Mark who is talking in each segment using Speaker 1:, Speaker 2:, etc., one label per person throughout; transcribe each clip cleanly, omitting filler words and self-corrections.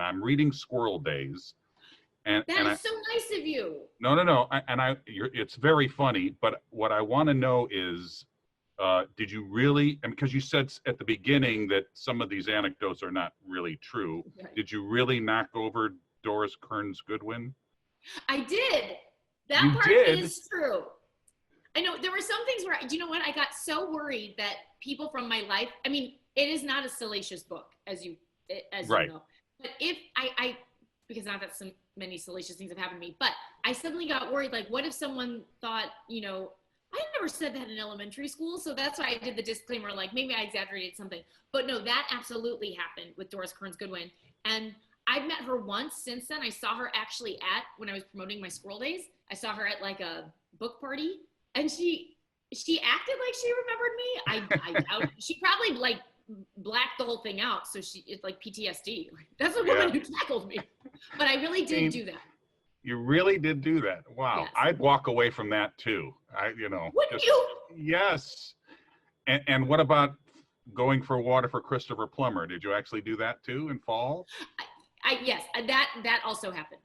Speaker 1: and I'm reading Squirrel Days.
Speaker 2: That is so nice of you.
Speaker 1: No. It's very funny, but what I want to know is, did you really, and because you said at the beginning that some of these anecdotes are not really true,
Speaker 2: Right.
Speaker 1: did you really knock over Doris Kearns Goodwin?
Speaker 2: I did. That
Speaker 1: You
Speaker 2: part
Speaker 1: did?
Speaker 2: is true. I know there were some things where, do you know what? I got so worried that people from my life, I mean, it is not a salacious book, as you
Speaker 1: Right.
Speaker 2: know. But if I because not that so many salacious things have happened to me, but I suddenly got worried, like, what if someone thought, you know, I never said that in elementary school, so that's why I did the disclaimer, like, maybe I exaggerated something. But no, that absolutely happened with Doris Kearns Goodwin. And I've met her once since then. I saw her actually when I was promoting my Squirrel Days, I saw her at like a book party, and she acted like she remembered me. I doubt she probably like blacked the whole thing out, so it's like PTSD. That's a woman who tackled me. But I really did do that.
Speaker 1: You really did do that. Wow. Yes. I'd walk away from that too.
Speaker 2: Wouldn't you?
Speaker 1: Yes. And what about going for water for Christopher Plummer? Did you actually do that too in fall?
Speaker 2: Yes, that also happened.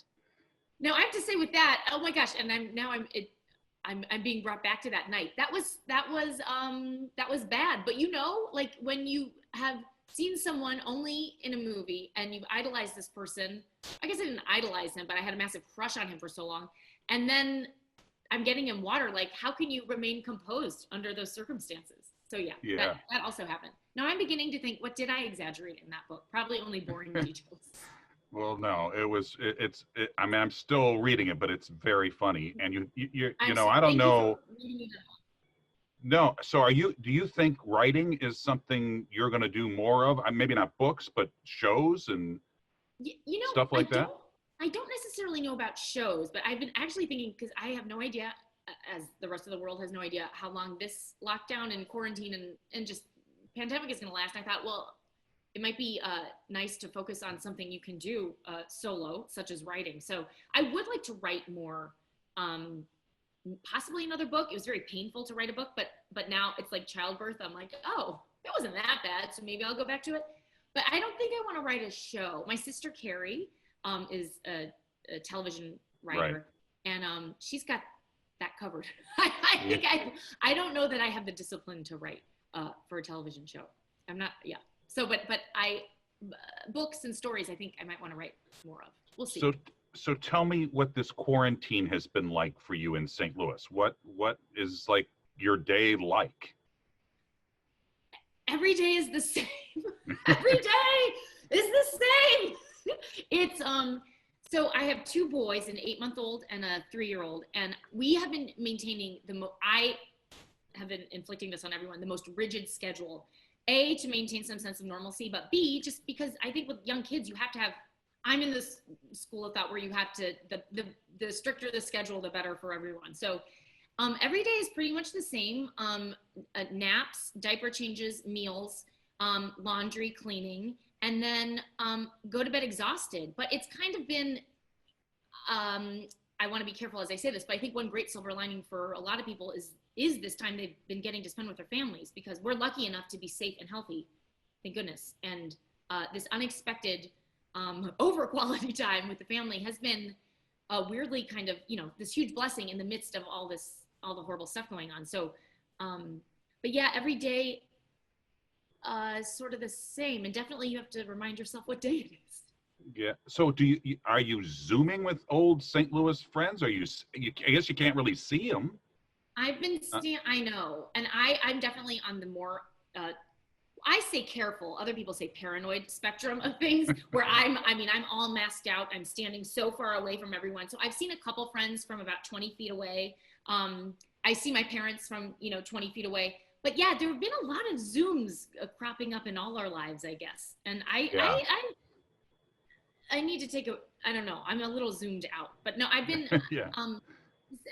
Speaker 2: Now I have to say with that, oh my gosh, and I'm being brought back to that night. That was bad. But you know, like when you have seen someone only in a movie and you've idolized this person, I guess I didn't idolize him, but I had a massive crush on him for so long. And then I'm getting him water. Like, how can you remain composed under those circumstances? So yeah. That also happened. Now I'm beginning to think, what did I exaggerate in that book? Probably only boring details.
Speaker 1: Well, no, I mean, I'm still reading it, but it's very funny. And you know, I don't know. No. So do you think writing is something you're going to do more of? Maybe not books, but shows and stuff like that?
Speaker 2: I don't necessarily know about shows, but I've been actually thinking, because I have no idea, as the rest of the world has no idea, how long this lockdown and quarantine and just pandemic is going to last. I thought, well, it might be nice to focus on something you can do solo, such as writing. So I would like to write more, possibly another book. It was very painful to write a book, but now it's like childbirth. I'm like, oh, it wasn't that bad, so maybe I'll go back to it. But I don't think I want to write a show. My sister Carrie is a television writer, and she's got that covered. I don't know that I have the discipline to write for a television show. I'm not, So, but books and stories, I think I might want to write more of. We'll see.
Speaker 1: So tell me what this quarantine has been like for you in St. Louis. What is like your day like?
Speaker 2: Every day is the same. Every day is the same. It's so I have two boys, an 8-month-old and a 3-year-old, and we have been maintaining I have been inflicting this on everyone, the most rigid schedule. A, to maintain some sense of normalcy, but B, just because I think with young kids, you have to have, I'm in this school of thought where you have to, the stricter the schedule, the better for everyone. So every day is pretty much the same. Naps, diaper changes, meals, laundry, cleaning, and then go to bed exhausted. But it's kind of been, I want to be careful as I say this, but I think one great silver lining for a lot of people is this time they've been getting to spend with their families, because we're lucky enough to be safe and healthy, thank goodness. And this unexpected over quality time with the family has been weirdly kind of, this huge blessing in the midst of all the horrible stuff going on. So, but yeah, every day is sort of the same, and definitely you have to remind yourself what day it is.
Speaker 1: Yeah. So are you Zooming with old St. Louis friends? I guess you can't really see them.
Speaker 2: I've been I know, and I'm definitely on the more I say careful, other people say paranoid spectrum of things, where I'm all masked out. I'm standing so far away from everyone. So I've seen a couple friends from about 20 feet away. I see my parents from 20 feet away. But yeah, there have been a lot of Zooms cropping up in all our lives, I guess. And I need to take I don't know, I'm a little zoomed out. But no, I've been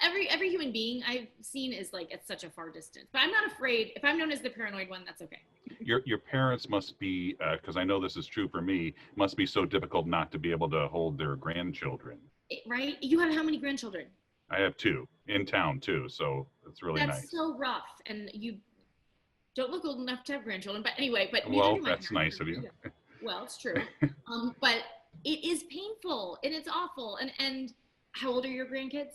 Speaker 2: every human being I've seen is like at such a far distance. But I'm not afraid. If I'm known as the paranoid one, that's okay.
Speaker 1: Your parents must be, because I know this is true for me, must be so difficult not to be able to hold their grandchildren.
Speaker 2: Right? You have how many grandchildren?
Speaker 1: I have 2 in town too, so it's really nice.
Speaker 2: That's so rough, and you don't look old enough to have grandchildren. But anyway,
Speaker 1: well, that's nice of you.
Speaker 2: Well, it's true. But it is painful and it's awful. And how old are your grandkids?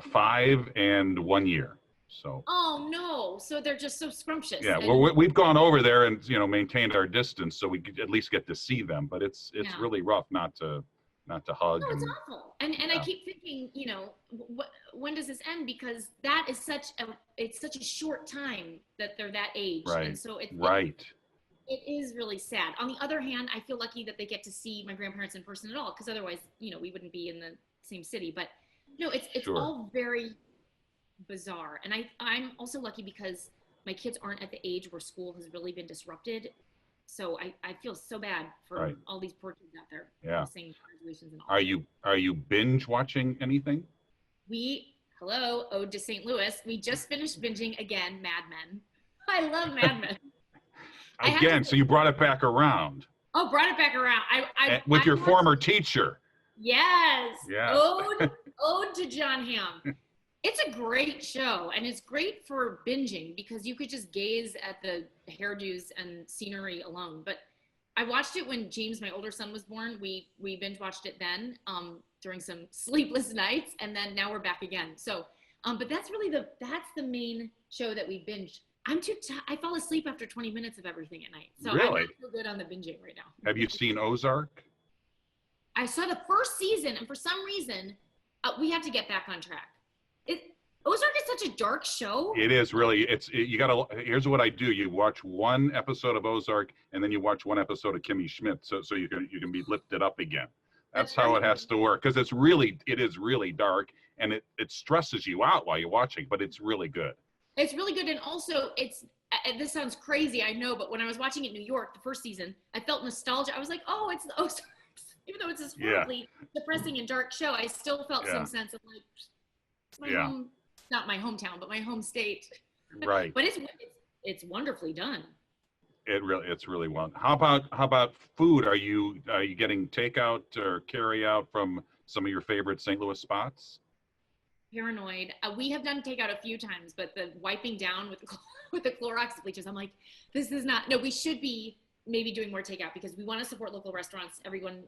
Speaker 1: 5 and 1 year. So.
Speaker 2: Oh no! So they're just so scrumptious.
Speaker 1: Yeah,
Speaker 2: And
Speaker 1: well, we've gone over there and maintained our distance so we could at least get to see them. But it's
Speaker 2: yeah.
Speaker 1: really rough not to hug.
Speaker 2: No, it's awful. And I keep thinking, when does this end? Because that is such a short time that they're that age.
Speaker 1: Right.
Speaker 2: And so it's
Speaker 1: right.
Speaker 2: It is really sad. On the other hand, I feel lucky that they get to see my grandparents in person at all, because otherwise, we wouldn't be in the same city. But no, it's
Speaker 1: Sure.
Speaker 2: all very bizarre. And I'm also lucky because my kids aren't at the age where school has really been disrupted. So I feel so bad for all these poor kids out there.
Speaker 1: Yeah.
Speaker 2: Saying graduations and all.
Speaker 1: Are you binge watching anything?
Speaker 2: Ode to St. Louis. We just finished binging again, Mad Men. I love Mad Men.
Speaker 1: Again, so you brought it back around.
Speaker 2: Oh, brought it back around.
Speaker 1: With your former teacher.
Speaker 2: Yes.
Speaker 1: Yeah.
Speaker 2: Ode to John Hamm. It's a great show, and it's great for binging because you could just gaze at the hairdos and scenery alone. But I watched it when James, my older son, was born. We binge watched it then during some sleepless nights, and then now we're back again. So, but that's really that's the main show that we binged. I'm too I fall asleep after 20 minutes of everything at night. So
Speaker 1: really?
Speaker 2: I'm not so good on the binging right now.
Speaker 1: Have you seen Ozark?
Speaker 2: I saw the first season, and for some reason, we have to get back on track. Ozark is such a dark show.
Speaker 1: It is really. Here's what I do. You watch one episode of Ozark, and then you watch one episode of Kimmy Schmidt, so you can be lifted up again. That's how it has to work, because it is really dark, and it stresses you out while you're watching, but it's really good.
Speaker 2: It's really good, and also this sounds crazy, I know, but when I was watching it in New York, the first season, I felt nostalgia. I was like, oh, it's the Ozarks. Even though it's this horribly depressing and dark show, I still felt some sense of like, my home, not my hometown, but my home state.
Speaker 1: Right.
Speaker 2: But it's wonderfully done.
Speaker 1: It's really well. How about food? Are you getting takeout or carry out from some of your favorite St. Louis spots?
Speaker 2: Paranoid. We have done takeout a few times, but the wiping down with the Clorox bleachers, I'm like, this is not. No, we should be maybe doing more takeout because we want to support local restaurants. Everyone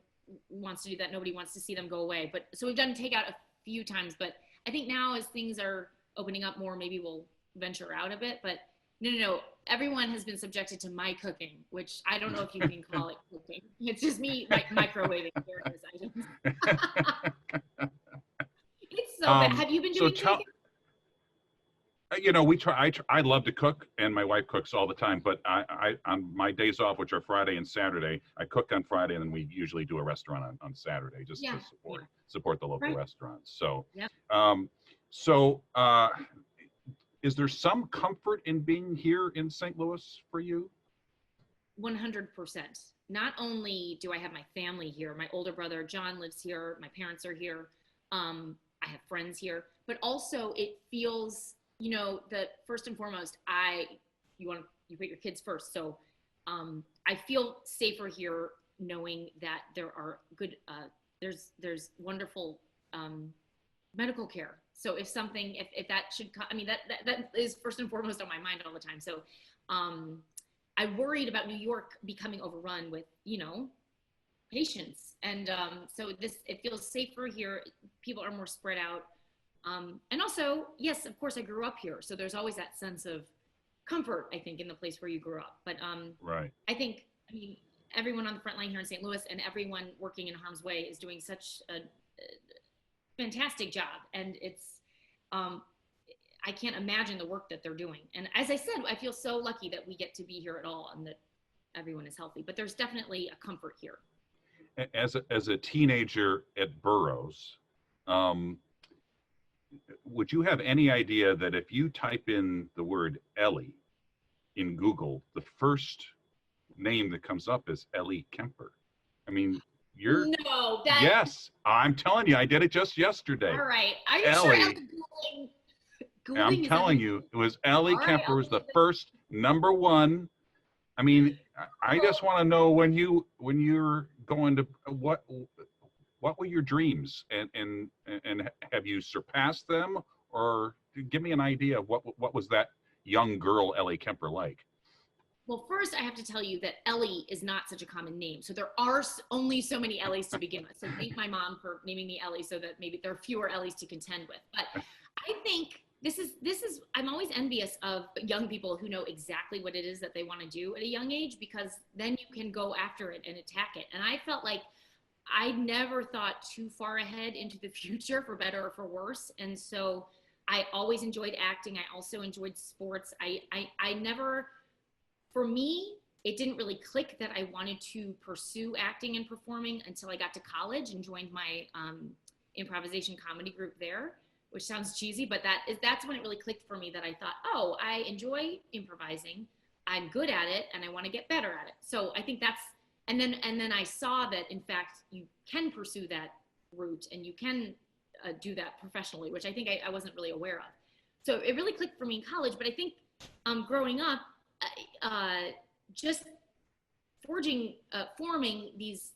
Speaker 2: wants to do that. Nobody wants to see them go away. But so we've done takeout a few times, but I think now as things are opening up more, maybe we'll venture out a bit. But no. Everyone has been subjected to my cooking, which I don't know if you can call it cooking. It's just me microwaving various items. It's so bad. Have you been doing takeout?
Speaker 1: We try. I love to cook, and my wife cooks all the time. But I on my days off, which are Friday and Saturday, I cook on Friday, and then we usually do a restaurant on Saturday, just to support the local restaurants. So, is there some comfort in being here in St. Louis for you?
Speaker 2: 100%. Not only do I have my family here, my older brother John lives here, my parents are here, I have friends here, but also it feels, that first and foremost, you put your kids first. So I feel safer here knowing that there are good, there's wonderful medical care. So if that should come, that is first and foremost on my mind all the time. So I worried about New York becoming overrun with, patients. And so it feels safer here. People are more spread out. And also, yes, of course I grew up here. So there's always that sense of comfort, I think, in the place where you grew up. But
Speaker 1: right.
Speaker 2: I think, everyone on the front line here in St. Louis and everyone working in harm's way is doing such a fantastic job. And it's, I can't imagine the work that they're doing. And as I said, I feel so lucky that we get to be here at all and that everyone is healthy, but there's definitely a comfort here.
Speaker 1: As a teenager at Burroughs, would you have any idea that if you type in the word Ellie in Google, the first name that comes up is Ellie Kemper? Yes, I'm telling you, I did it just yesterday.
Speaker 2: All right. Are you
Speaker 1: Ellie.
Speaker 2: sure Googling
Speaker 1: I'm telling you, it was Ellie Kemper was the first number one. I just want to know when you're going to what were your dreams and have you surpassed them, or give me an idea of what was that young girl Ellie Kemper like?
Speaker 2: Well, first I have to tell you that Ellie is not such a common name. So there are only so many Ellies to begin with. So thank my mom for naming me Ellie so that maybe there are fewer Ellies to contend with. But I think this is I'm always envious of young people who know exactly what it is that they want to do at a young age, because then you can go after it and attack it. And I felt like I never thought too far ahead into the future, for better or for worse. And so I always enjoyed acting. I also enjoyed sports. I never, for me, it didn't really click that I wanted to pursue acting and performing until I got to college and joined my improvisation comedy group there, which sounds cheesy, but that's when it really clicked for me, that I thought, oh, I enjoy improvising. I'm good at it and I want to get better at it. So I think that's, and then I saw that in fact you can pursue that route and you can do that professionally, which I think I wasn't really aware of. So it really clicked for me in college. But I think growing up, just forming these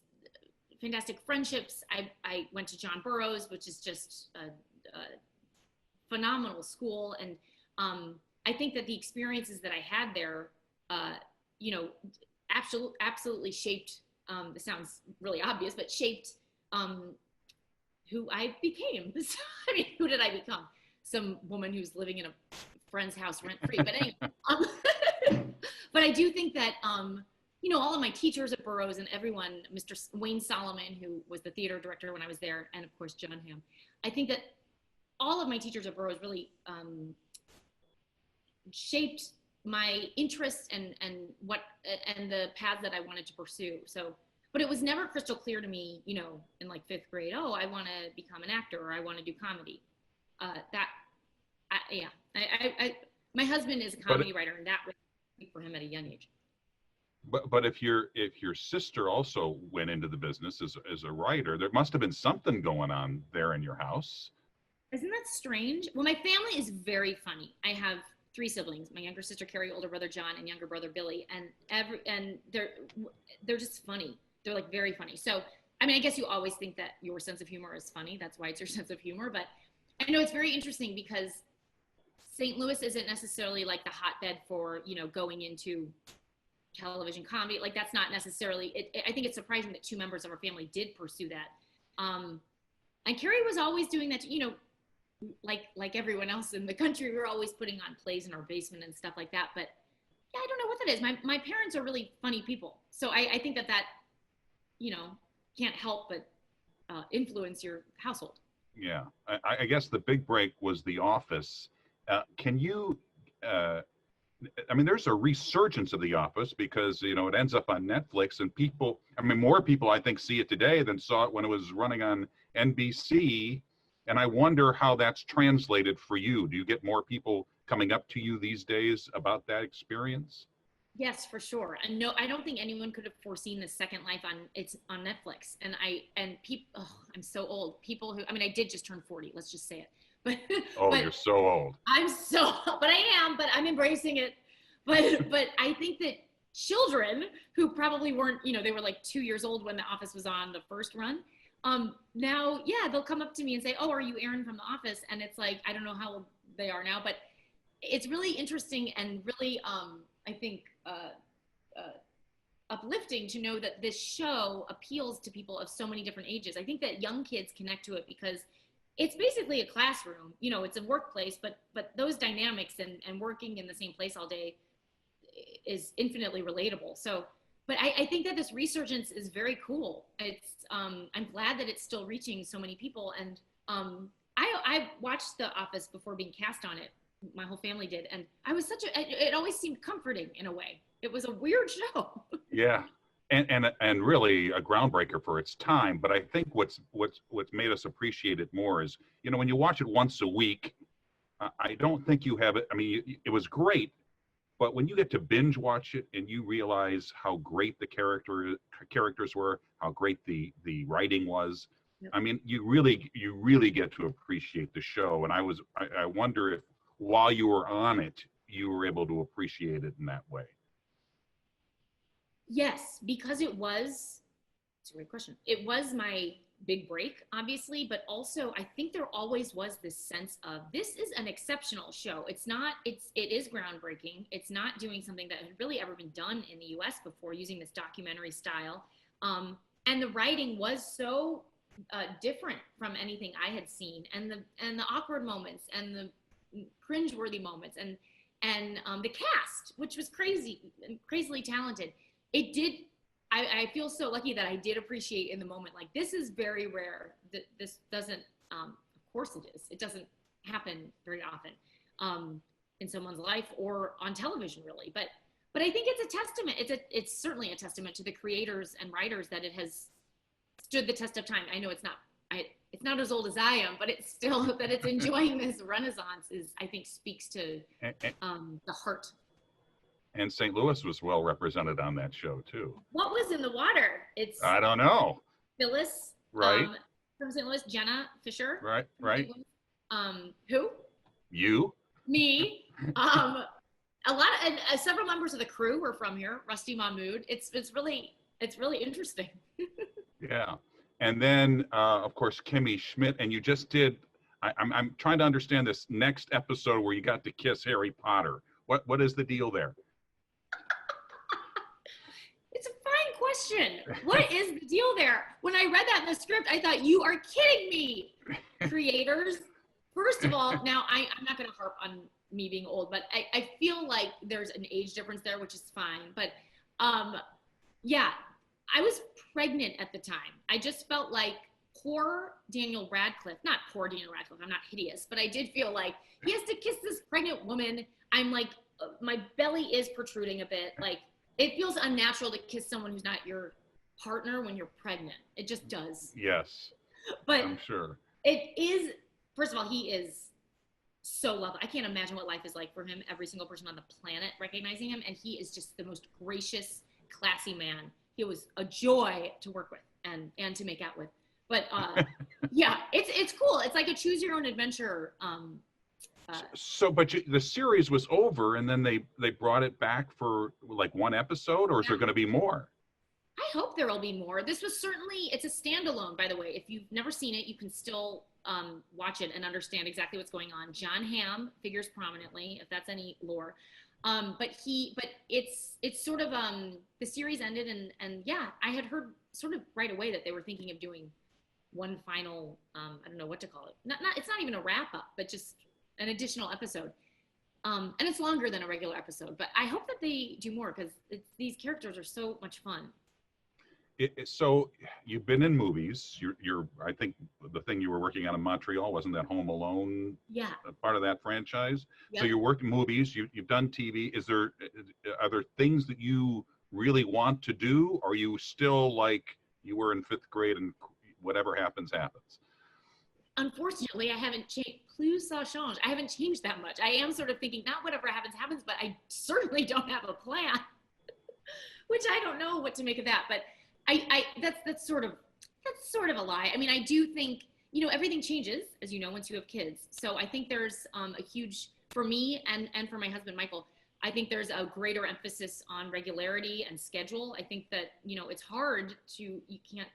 Speaker 2: fantastic friendships. I went to John Burroughs, which is just a phenomenal school, and I think that the experiences that I had there, you know, absolutely shaped. This sounds really obvious, but shaped who I became. So, I mean, who did I become? Some woman who's living in a friend's house rent free. But anyway, but I do think that, you know, all of my teachers at Burroughs and everyone, Mr. Wayne Solomon, who was the theater director when I was there, and of course, John Hamm, I think that all of my teachers at Burroughs really shaped my interests and the paths that I wanted to pursue. So, but it was never crystal clear to me, you know, in like fifth grade, oh, I want to become an actor or I want to do comedy. My husband is a comedy writer, and that was for him at a young age.
Speaker 1: But if your sister also went into the business as a writer, there must have been something going on there in your house.
Speaker 2: Isn't that strange? Well, my family is very funny. I have 3 siblings: my younger sister Carrie, older brother John, and younger brother Billy. And they're just funny. They're like very funny. So I mean, I guess you always think that your sense of humor is funny. That's why it's your sense of humor. But I know it's very interesting because St. Louis isn't necessarily like the hotbed for, you know, going into television comedy. Like that's not necessarily I think it's surprising that 2 members of our family did pursue that. And Carrie was always doing that, you know, like everyone else in the country. We were always putting on plays in our basement and stuff like that. But yeah, I don't know what that is. My parents are really funny people. So I think that, you know, can't help but influence your household.
Speaker 1: Yeah. I guess the big break was The Office. Can you, I mean, there's a resurgence of The Office because, you know, it ends up on Netflix and people, I mean, more people I think see it today than saw it when it was running on NBC. And I wonder how that's translated for you. Do you get more people coming up to you these days about that experience?
Speaker 2: Yes, for sure. And no, I don't think anyone could have foreseen the second life on Netflix. And people, oh, I'm so old. People who, I mean, I did just turn 40. Let's just say it. But
Speaker 1: oh, you're so old.
Speaker 2: But I am. But I'm embracing it. But I think that children who probably weren't, you know, they were like 2 years old when The Office was on the first run. Now, yeah, they'll come up to me and say, "Oh, are you Erin from The Office?" And it's like, I don't know how old they are now, but it's really interesting and really, I think, uplifting to know that this show appeals to people of so many different ages. I think that young kids connect to it because it's basically a classroom. You know, it's a workplace, but those dynamics and working in the same place all day is infinitely relatable. So, but I think that this resurgence is very cool. It's I'm glad that it's still reaching so many people. And I watched The Office before being cast on it. My whole family did, and I was it always seemed comforting in a way. It was a weird show.
Speaker 1: Yeah, and really a groundbreaker for its time. But I think what's made us appreciate it more is, you know, when you watch it once a week, I don't think you have it. I mean, it was great, but when you get to binge watch it and you realize how great the characters were, how great the writing was, yep. I mean, you really get to appreciate the show. And I wonder if while you were on it, you were able to appreciate it in that way.
Speaker 2: Yes, because it's a great question. It was my big break, obviously, but also I think there always was this sense of this is an exceptional show. It is groundbreaking. It's not doing something that had really ever been done in the US before, using this documentary style. And the writing was so different from anything I had seen, and the awkward moments and the cringeworthy moments and the cast, which was crazily talented. It did. I feel so lucky that I did appreciate in the moment, like, this is very rare. This doesn't, of course it is. It doesn't happen very often in someone's life or on television, really. But I think it's a testament. It's certainly a testament to the creators and writers that it has stood the test of time. I know it's not as old as I am, but it's still that it's enjoying this renaissance I think speaks to the heart.
Speaker 1: And St. Louis was well represented on that show too.
Speaker 2: What was in the water?
Speaker 1: I don't know.
Speaker 2: Phyllis,
Speaker 1: right?
Speaker 2: From St. Louis, Jenna Fisher,
Speaker 1: right.
Speaker 2: Who?
Speaker 1: You?
Speaker 2: Me. A lot of several members of the crew were from here. Rusty Mahmood. It's really interesting.
Speaker 1: Yeah, and then of course Kimmy Schmidt, and you just did. I'm trying to understand this next episode where you got to kiss Harry Potter. What is the deal there?
Speaker 2: It's a fine question. What is the deal there? When I read that in the script, I thought, you are kidding me, creators. First of all, now I'm not going to harp on me being old, but I feel like there's an age difference there, which is fine. But yeah, I was pregnant at the time. I just felt like poor Daniel Radcliffe, not poor Daniel Radcliffe, I'm not hideous, but I did feel like he has to kiss this pregnant woman. I'm like, my belly is protruding a bit. Like, it feels unnatural to kiss someone who's not your partner when you're pregnant. It just does.
Speaker 1: Yes.
Speaker 2: But
Speaker 1: I'm sure.
Speaker 2: It is, first of all, he is so lovely. I can't imagine what life is like for him, every single person on the planet recognizing him. And he is just the most gracious, classy man. He was a joy to work with and to make out with. But yeah, it's cool. It's like a choose your own adventure.
Speaker 1: But the series was over, and then they brought it back for like one episode, or is there going to be more?
Speaker 2: I hope there will be more. This was it's a standalone, by the way. If you've never seen it, you can still watch it and understand exactly what's going on. John Hamm figures prominently, if that's any lore. But it's sort of the series ended, and yeah, I had heard sort of right away that they were thinking of doing one final, I don't know what to call it. It's not even a wrap up, but just an additional episode. And it's longer than a regular episode, but I hope that they do more, because these characters are so much fun.
Speaker 1: So you've been in movies. You're I think the thing you were working on in Montreal, wasn't that Home Alone?
Speaker 2: Yeah.
Speaker 1: Part of that franchise.
Speaker 2: Yep.
Speaker 1: So you're working movies. You've done TV. Are there things that you really want to do? Or are you still like you were in 5th grade and whatever happens happens?
Speaker 2: Unfortunately, I haven't changed. Plus ça change. I haven't changed that much. I am sort of thinking, not whatever happens, happens, but I certainly don't have a plan, which I don't know what to make of that. But that's sort of a lie. I mean, I do think, everything changes, as you know, once you have kids. So I think there's a huge, for me and for my husband, Michael, I think there's a greater emphasis on regularity and schedule. I think that, it's hard you can't,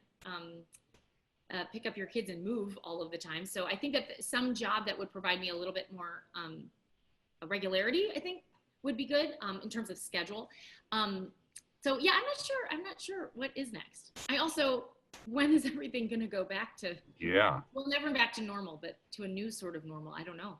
Speaker 2: pick up your kids and move all of the time. So I think that some job that would provide me a little bit more regularity, I think, would be good in terms of schedule. So yeah, I'm not sure what is next. I also, when is everything going to go back to?
Speaker 1: Yeah.
Speaker 2: Well, never back to normal, but to a new sort of normal. I don't know.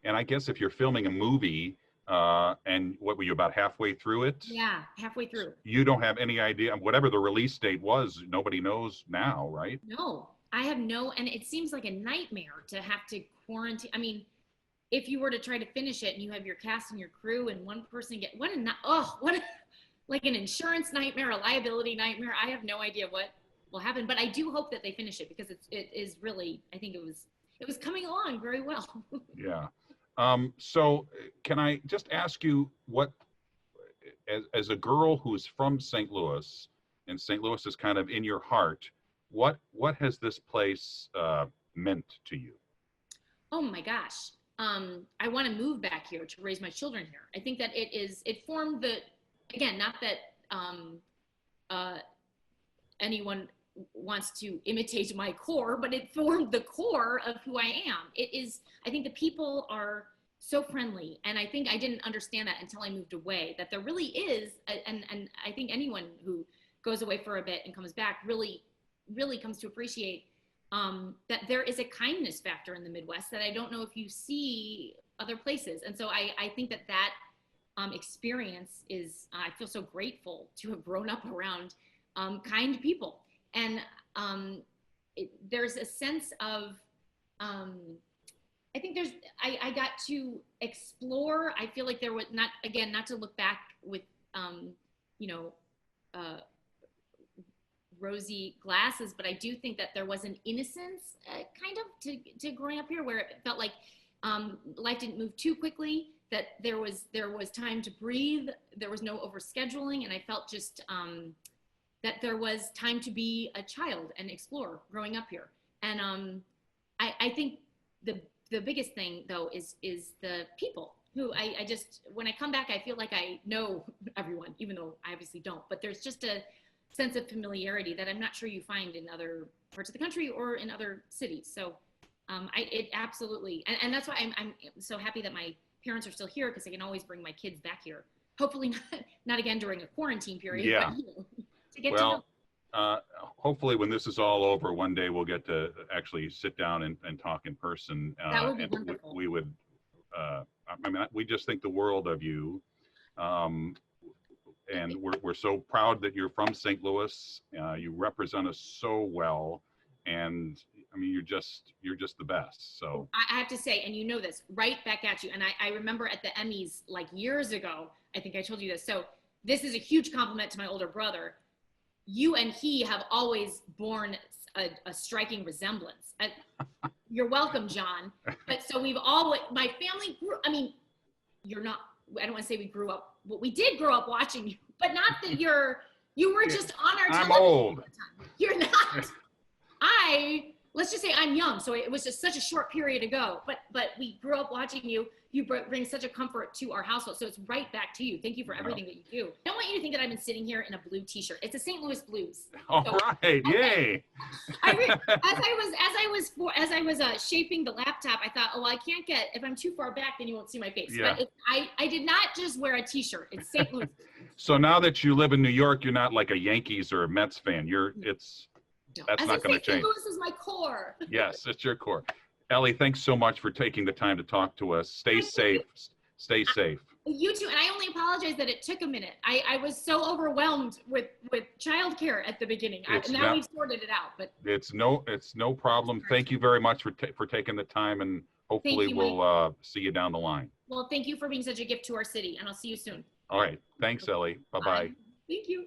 Speaker 1: And I guess if you're filming a movie, and what were you, about halfway through it?
Speaker 2: Yeah, halfway through.
Speaker 1: You don't have any idea, whatever the release date was, nobody knows now, right?
Speaker 2: No, I have and it seems like a nightmare to have to quarantine. I mean, if you were to try to finish it and you have your cast and your crew and one person like an insurance nightmare, a liability nightmare. I have no idea what will happen, but I do hope that they finish it, because it is really, I think it was coming along very well.
Speaker 1: Yeah. So can I just ask you, what, as a girl who's from St. Louis, and St. Louis is kind of in your heart, what has this place meant to you?
Speaker 2: Oh my gosh. I want to move back here to raise my children here. I think that it formed again, not that anyone wants to imitate my core, but it formed the core of who I am. I think the people are so friendly. And I think I didn't understand that until I moved away, that there really is, and I think anyone who goes away for a bit and comes back really comes to appreciate that there is a kindness factor in the Midwest that I don't know if you see other places. And so I think that experience is, I feel so grateful to have grown up around kind people. And there's a sense of, I think I got to explore. I feel like there was not to look back with, rosy glasses, but I do think that there was an innocence kind of to growing up here, where it felt like life didn't move too quickly, that there was time to breathe, there was no overscheduling, and I felt just that there was time to be a child and explore growing up here. And I think the biggest thing though is the people who I just, when I come back, I feel like I know everyone, even though I obviously don't, but there's just a sense of familiarity that I'm not sure you find in other parts of the country or in other cities. So it absolutely, and that's why I'm so happy that my parents are still here, because I can always bring my kids back here. Hopefully not again during a quarantine period.
Speaker 1: Yeah.
Speaker 2: But, to get to know.
Speaker 1: Hopefully when this is all over, one day we'll get to actually sit down and talk in person.
Speaker 2: That would be wonderful.
Speaker 1: We would, we just think the world of you. And we're so proud that you're from St. Louis. You represent us so well, and I mean, you're just the best. So
Speaker 2: I have to say, and you know this, right back at you. And I remember at the Emmys like years ago, I think I told you this. So this is a huge compliment to my older brother. You and he have always borne a striking resemblance. You're welcome, John. But so my family grew. I mean, I don't want to say we grew up. Well, we did grow up watching you, but not that you were just on our television.
Speaker 1: I'm old.
Speaker 2: All the time. You're not. Let's just say I'm young, so it was just such a short period ago. But we grew up watching you. You bring such a comfort to our household, so it's right back to you. Thank you for everything that you do. I don't want you to think that I've been sitting here in a blue T-shirt. It's a St. Louis Blues.
Speaker 1: All right, yay!
Speaker 2: As I was shaping the laptop, I thought, I can't get, if I'm too far back, then you won't see my face.
Speaker 1: Yeah.
Speaker 2: But I did not just wear a T-shirt. It's St. Louis.
Speaker 1: So now that you live in New York, you're not like a Yankees or a Mets fan. That's not going to change.
Speaker 2: St. Louis is my core.
Speaker 1: Yes, it's your core. Ellie, thanks so much for taking the time to talk to us. Stay safe. Stay safe.
Speaker 2: You too. And I only apologize that it took a minute. I was so overwhelmed with childcare at the beginning. Now we've sorted it out. But
Speaker 1: it's no problem. Thank you very much for taking the time, and hopefully we'll see you down the line.
Speaker 2: Well, thank you for being such a gift to our city, and I'll see you soon.
Speaker 1: All right. Thanks, Ellie. Bye-bye.
Speaker 2: Thank you.